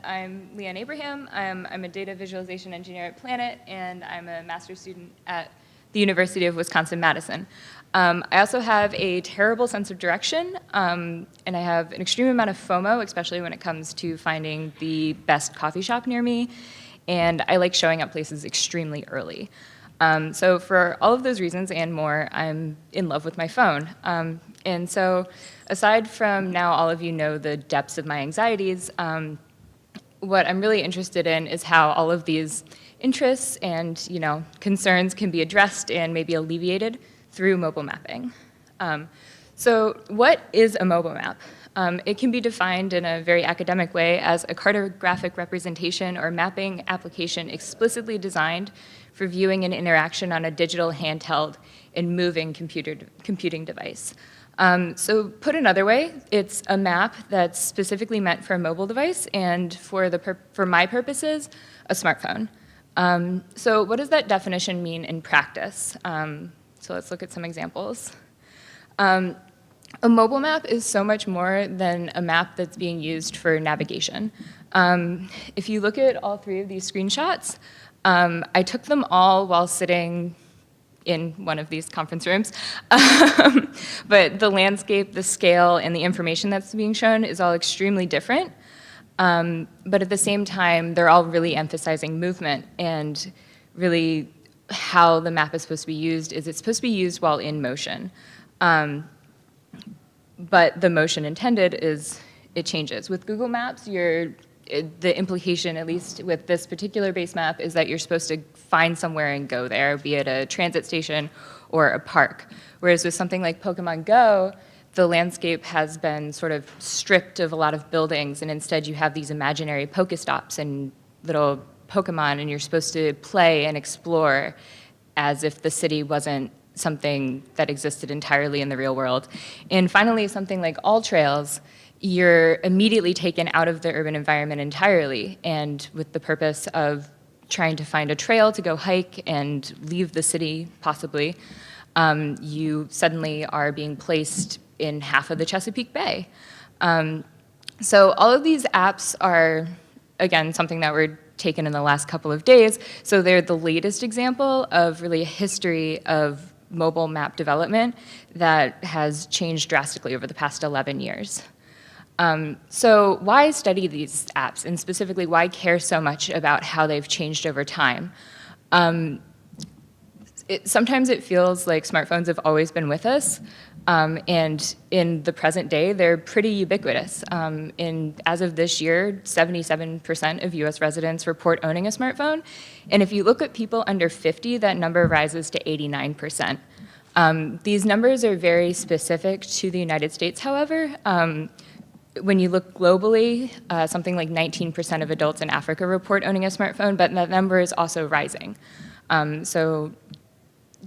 I'm Leanne Abraham. I'm a data visualization engineer at Planet, and I'm a master's student at the University of Wisconsin-Madison. I also have a terrible sense of direction, and I have an extreme amount of FOMO, especially when it comes to finding the best coffee shop near me, and I like showing up places extremely early. So for all of those reasons and more, I'm in love with my phone. And so aside from now all of you know the depths of my anxieties, what I'm really interested in is how all of these interests and concerns can be addressed and maybe alleviated through mobile mapping. So what is a mobile map? It can be defined in a very academic way as a cartographic representation or mapping application explicitly designed for viewing an interaction on a digital, handheld, and moving computing device. So put another way, it's a map that's specifically meant for a mobile device and for my purposes, a smartphone. So what does that definition mean in practice? So let's look at some examples. A mobile map is so much more than a map that's being used for navigation. If you look at all three of these screenshots, I took them all while sitting in one of these conference rooms. But the landscape, the scale, and the information that's being shown is all extremely different. But at the same time, they're all really emphasizing movement, and really how the map is supposed to be used is it's supposed to be used while in motion. But the motion intended is it changes. With Google Maps, the implication, at least with this particular base map, is that you're supposed to find somewhere and go there, be it a transit station or a park. Whereas with something like Pokemon Go, the landscape has been sort of stripped of a lot of buildings, and instead you have these imaginary Pokestops and little Pokemon, and you're supposed to play and explore as if the city wasn't something that existed entirely in the real world. And finally, something like All Trails, you're immediately taken out of the urban environment entirely, and with the purpose of trying to find a trail to go hike and leave the city, possibly, you suddenly are being placed in half of the Chesapeake Bay. So all of these apps are, again, something that were taken in the last couple of days, so they're the latest example of really a history of mobile map development that has changed drastically over the past 11 years. So why study these apps, and specifically why care so much about how they've changed over time? Sometimes it feels like smartphones have always been with us, and in the present day, they're pretty ubiquitous. As of this year, 77% of US residents report owning a smartphone, and if you look at people under 50, that number rises to 89%. These numbers are very specific to the United States, however. When you look globally, something like 19% of adults in Africa report owning a smartphone, but that number is also rising. So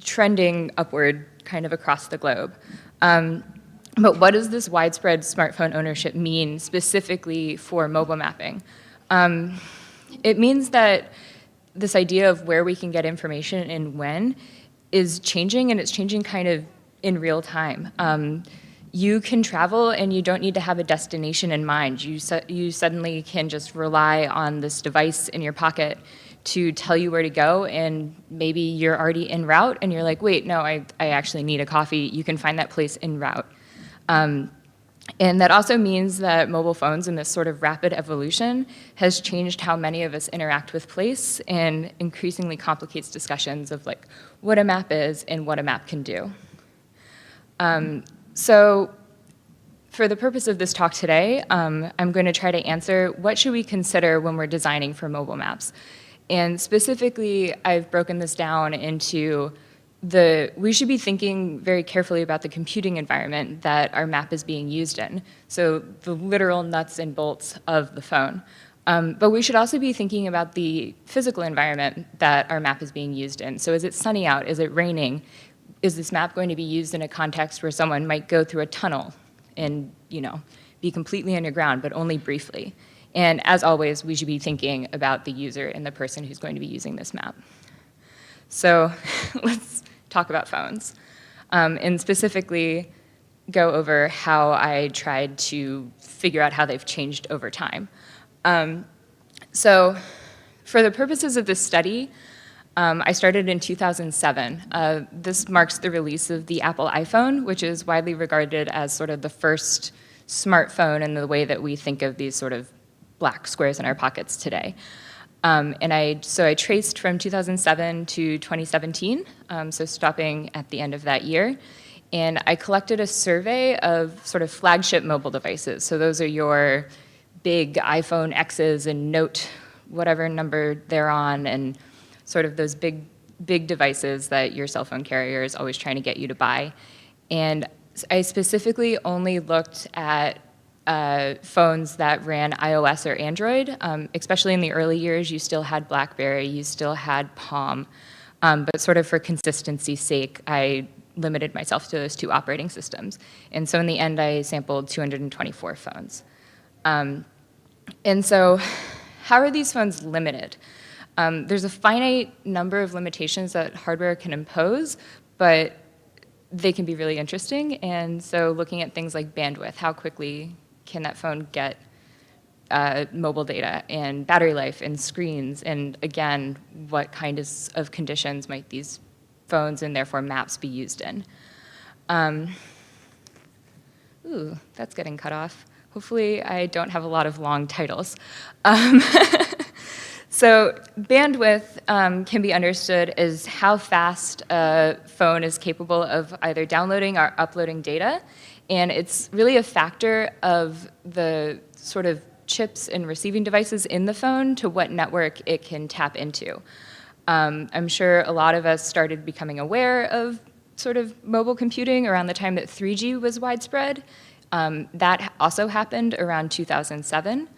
trending upward kind of across the globe. But what does this widespread smartphone ownership mean specifically for mobile mapping? It means that this idea of where we can get information and when is changing, and it's changing kind of in real time. You can travel and you don't need to have a destination in mind. You suddenly can just rely on this device in your pocket to tell you where to go, and maybe you're already en route and you're like, wait, no, I actually need a coffee. You can find that place en route. And that also means that mobile phones and this sort of rapid evolution has changed how many of us interact with place, and increasingly complicates discussions of like what a map is and what a map can do. So for the purpose of this talk today, I'm going to try to answer what should we consider when we're designing for mobile maps. And specifically, I've broken this down into we should be thinking very carefully about the computing environment that our map is being used in, so the literal nuts and bolts of the phone. But we should also be thinking about the physical environment that our map is being used in. So is it sunny out? Is it raining? Is this map going to be used in a context where someone might go through a tunnel and be completely underground, but only briefly? And as always, we should be thinking about the user and the person who's going to be using this map. So let's talk about phones, and specifically go over how I tried to figure out how they've changed over time. So for the purposes of this study, I started in 2007. This marks the release of the Apple iPhone, which is widely regarded as sort of the first smartphone in the way that we think of these sort of black squares in our pockets today. So I traced from 2007 to 2017, so stopping at the end of that year. And I collected a survey of sort of flagship mobile devices. So those are your big iPhone X's and Note, whatever number they're on, and sort of those big devices that your cell phone carrier is always trying to get you to buy. And I specifically only looked at phones that ran iOS or Android. Especially in the early years, you still had BlackBerry, you still had Palm. But sort of for consistency's sake, I limited myself to those two operating systems. And so in the end, I sampled 224 phones. And so how are these phones limited? There's a finite number of limitations that hardware can impose, but they can be really interesting. And so looking at things like bandwidth, how quickly can that phone get mobile data, and battery life, and screens, and again, what kind of conditions might these phones and therefore maps be used in? Ooh, that's getting cut off. Hopefully I don't have a lot of long titles. So bandwidth can be understood as how fast a phone is capable of either downloading or uploading data, and it's really a factor of the sort of chips and receiving devices in the phone to what network it can tap into. I'm sure a lot of us started becoming aware of sort of mobile computing around the time that 3G was widespread. That also happened around 2007.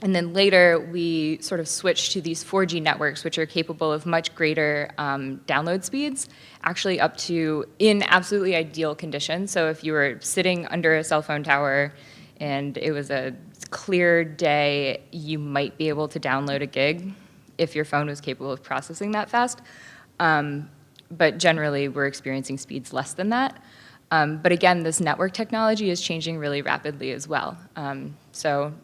And then later, we sort of switched to these 4G networks, which are capable of much greater download speeds, actually up to, in absolutely ideal conditions. So if you were sitting under a cell phone tower and it was a clear day, you might be able to download a gig if your phone was capable of processing that fast. But generally, we're experiencing speeds less than that. But again, this network technology is changing really rapidly as well. So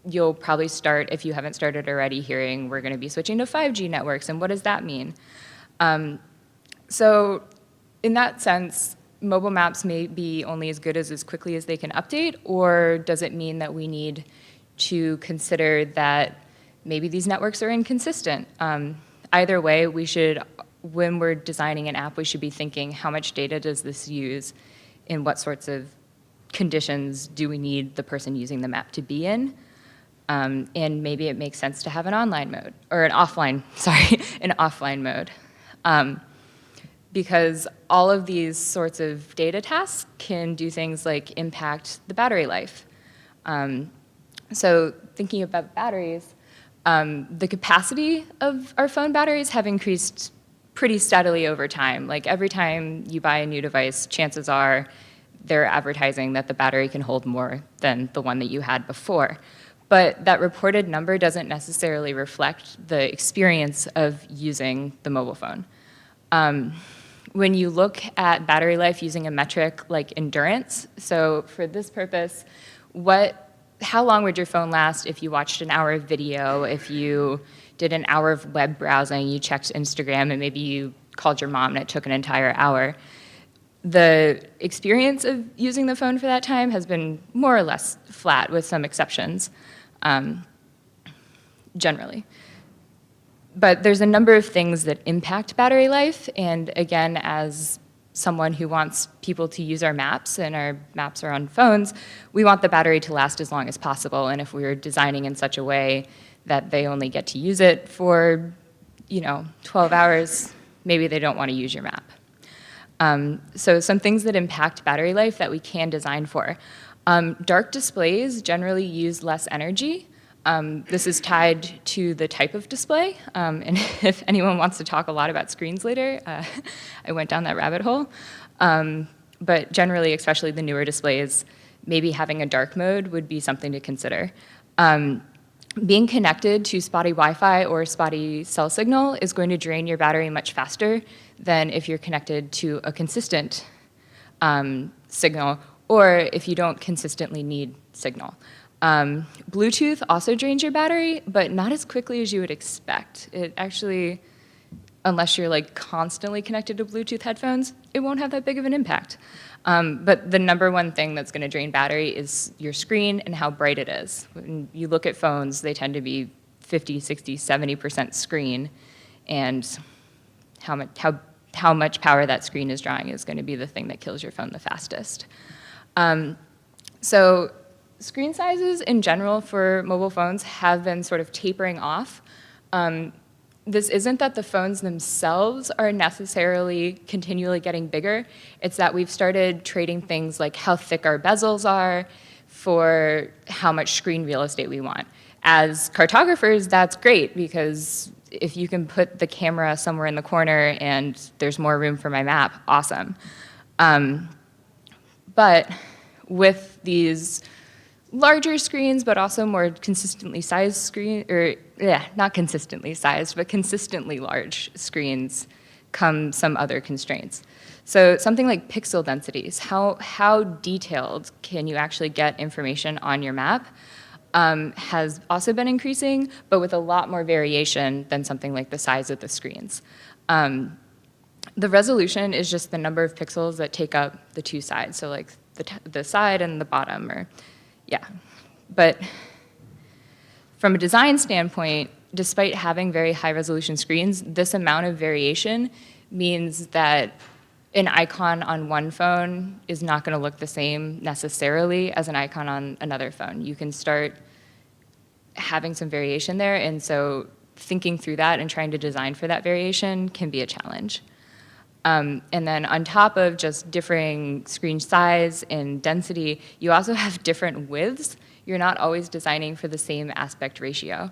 you'll probably start, if you haven't started already, hearing we're going to be switching to 5G networks, and what does that mean? So in that sense, mobile maps may be only as good as quickly as they can update, or does it mean that we need to consider that maybe these networks are inconsistent? Either way, we should, when we're designing an app, we should be thinking, how much data does this use, and what sorts of conditions do we need the person using the map to be in? And maybe it makes sense to have an online mode, or an offline mode. Because all of these sorts of data tasks can do things like impact the battery life. So thinking about batteries, the capacity of our phone batteries have increased pretty steadily over time. Like every time you buy a new device, chances are they're advertising that the battery can hold more than the one that you had before. But that reported number doesn't necessarily reflect the experience of using the mobile phone. When you look at battery life using a metric like endurance, so for this purpose, how long would your phone last if you watched an hour of video, if you did an hour of web browsing, you checked Instagram, and maybe you called your mom and it took an entire hour? The experience of using the phone for that time has been more or less flat, with some exceptions, generally. But there's a number of things that impact battery life, and again, as someone who wants people to use our maps, and our maps are on phones, we want the battery to last as long as possible, and if we're designing in such a way that they only get to use it for 12 hours, maybe they don't want to use your map. So some things that impact battery life that we can design for. Dark displays generally use less energy. This is tied to the type of display, and if anyone wants to talk a lot about screens later, I went down that rabbit hole. But generally, especially the newer displays, maybe having a dark mode would be something to consider. Being connected to spotty Wi-Fi or spotty cell signal is going to drain your battery much faster than if you're connected to a consistent signal, or if you don't consistently need signal. Bluetooth also drains your battery, but not as quickly as you would expect. It actually, unless you're like constantly connected to Bluetooth headphones, it won't have that big of an impact. But the number one thing that's gonna drain battery is your screen and how bright it is. When you look at phones, they tend to be 50, 60, 70% screen, and how much power that screen is drawing is gonna be the thing that kills your phone the fastest. So screen sizes in general for mobile phones have been sort of tapering off. This isn't that the phones themselves are necessarily continually getting bigger. It's that we've started trading things like how thick our bezels are for how much screen real estate we want. As cartographers, that's great, because if you can put the camera somewhere in the corner and there's more room for my map, awesome. But with these larger screens, but also more consistently sized not consistently sized, but consistently large screens, come some other constraints. So something like pixel densities, how detailed can you actually get information on your map, has also been increasing, but with a lot more variation than something like the size of the screens. The resolution is just the number of pixels that take up the two sides, so like the side and the bottom, yeah. But from a design standpoint, despite having very high resolution screens, this amount of variation means that an icon on one phone is not going to look the same necessarily as an icon on another phone. You can start having some variation there, and so thinking through that and trying to design for that variation can be a challenge. And then on top of just differing screen size and density, you also have different widths. You're not always designing for the same aspect ratio.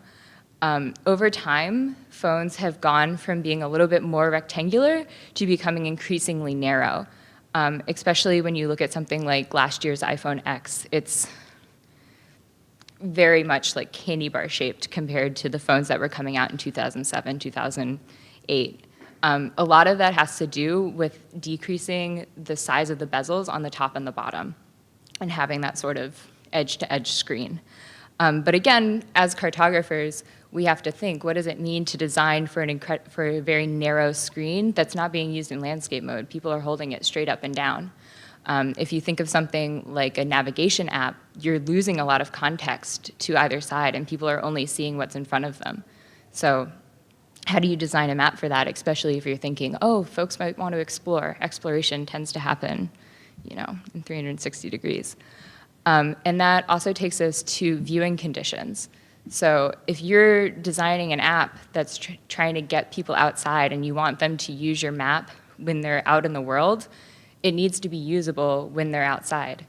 Over time, phones have gone from being a little bit more rectangular to becoming increasingly narrow, especially when you look at something like last year's iPhone X. It's very much like candy bar shaped compared to the phones that were coming out in 2007, 2008. A lot of that has to do with decreasing the size of the bezels on the top and the bottom and having that sort of edge-to-edge screen. But again, as cartographers, we have to think, what does it mean to design for a very narrow screen that's not being used in landscape mode? People are holding it straight up and down. If you think of something like a navigation app, you're losing a lot of context to either side, and people are only seeing what's in front of them. So how do you design a map for that, especially if you're thinking, oh, folks might want to explore. Exploration tends to happen, in 360 degrees. And that also takes us to viewing conditions. So if you're designing an app that's trying to get people outside and you want them to use your map when they're out in the world, it needs to be usable when they're outside.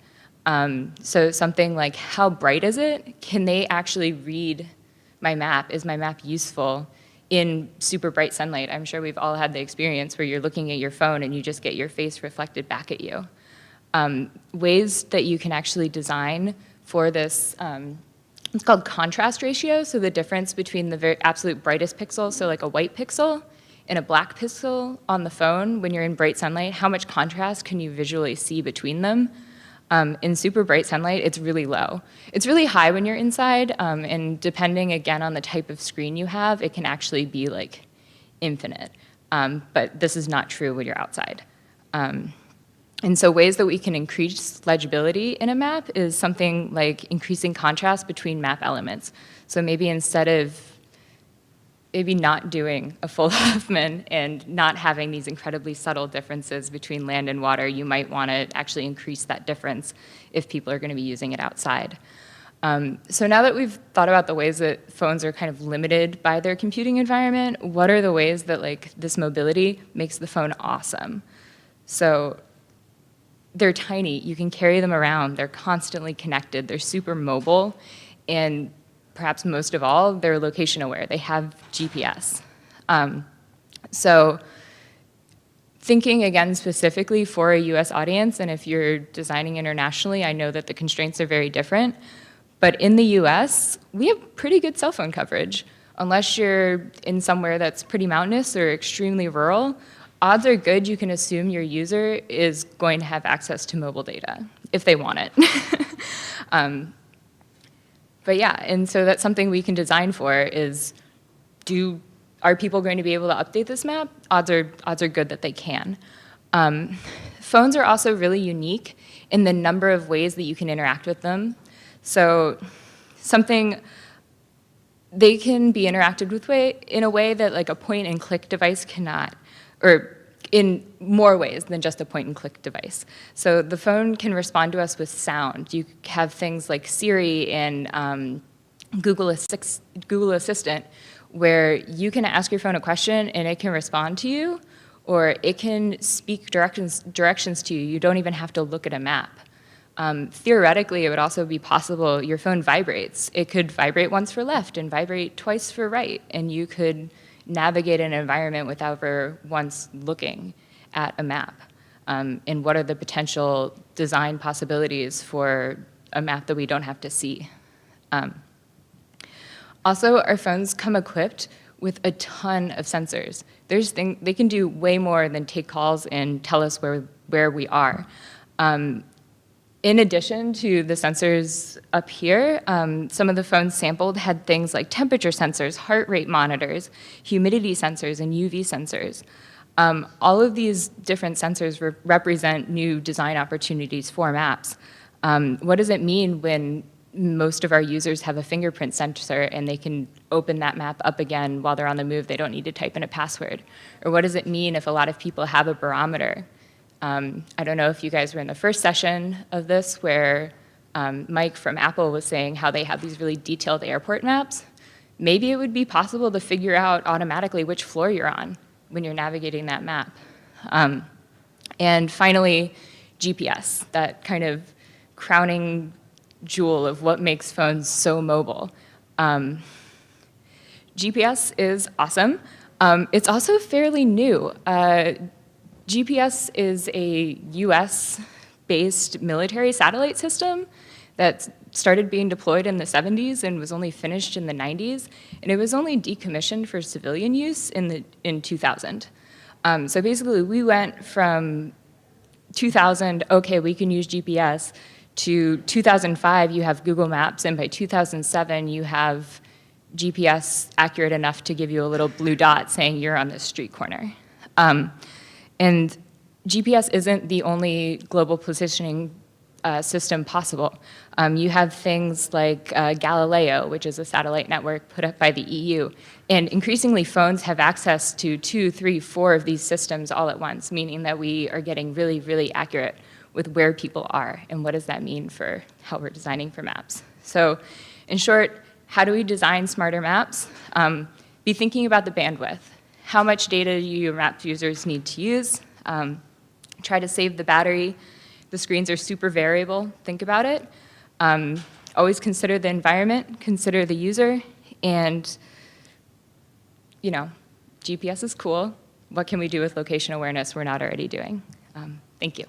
So something like, how bright is it? Can they actually read my map? Is my map useful in super bright sunlight? I'm sure we've all had the experience where you're looking at your phone and you just get your face reflected back at you. Ways that you can actually design for this, it's called contrast ratio, so the difference between the very absolute brightest pixel, so like a white pixel, and a black pixel on the phone when you're in bright sunlight, how much contrast can you visually see between them? In super bright sunlight, it's really low. It's really high when you're inside, and depending, again, on the type of screen you have, it can actually be like infinite. But this is not true when you're outside. And so ways that we can increase legibility in a map is something like increasing contrast between map elements. So maybe instead of not doing a full Huffman and not having these incredibly subtle differences between land and water, you might want to actually increase that difference if people are going to be using it outside. So now that we've thought about the ways that phones are kind of limited by their computing environment, what are the ways that this mobility makes the phone awesome? So they're tiny, you can carry them around, they're constantly connected, they're super mobile, and perhaps most of all, they're location aware. They have GPS. So thinking again specifically for a US audience, and if you're designing internationally, I know that the constraints are very different, but in the US, we have pretty good cell phone coverage. Unless you're in somewhere that's pretty mountainous or extremely rural, odds are good you can assume your user is going to have access to mobile data, if they want it. But yeah, and so that's something we can design for is, are people going to be able to update this map? Odds are good that they can. Phones are also really unique in the number of ways that you can interact with them. So they can be interacted with in a way that like a point and click device cannot, or in more ways than just a point and click device. So the phone can respond to us with sound. You have things like Siri and Google Assistant, where you can ask your phone a question and it can respond to you, or it can speak directions to you. You don't even have to look at a map. Theoretically, it would also be possible your phone vibrates. It could vibrate once for left and vibrate twice for right, and you could navigate an environment without ever once looking at a map. And what are the potential design possibilities for a map that we don't have to see? Also, our phones come equipped with a ton of sensors. They can do way more than take calls and tell us where we are. In addition to the sensors up here, some of the phones sampled had things like temperature sensors, heart rate monitors, humidity sensors, and UV sensors. All of these different sensors represent new design opportunities for maps. What does it mean when most of our users have a fingerprint sensor and they can open that map up again while they're on the move? They don't need to type in a password. Or what does it mean if a lot of people have a barometer? I don't know if you guys were in the first session of this where Mike from Apple was saying how they have these really detailed airport maps. Maybe it would be possible to figure out automatically which floor you're on when you're navigating that map. And finally, GPS, that kind of crowning jewel of what makes phones so mobile. GPS is awesome. It's also fairly new. GPS is a US-based military satellite system that started being deployed in the 70s and was only finished in the 90s, and it was only decommissioned for civilian use in 2000. So basically, we went from 2000, okay, we can use GPS, to 2005, you have Google Maps, and by 2007, you have GPS accurate enough to give you a little blue dot saying you're on this street corner. And GPS isn't the only global positioning system possible. You have things like Galileo, which is a satellite network put up by the EU. And increasingly, phones have access to 2, 3, 4 of these systems all at once, meaning that we are getting really, really accurate with where people are. And what does that mean for how we're designing for maps? So in short, how do we design smarter maps? Be thinking about the bandwidth. How much data do your map users need to use? Try to save the battery. The screens are super variable. Think about it. Always consider the environment, consider the user, and GPS is cool. What can we do with location awareness we're not already doing? Thank you.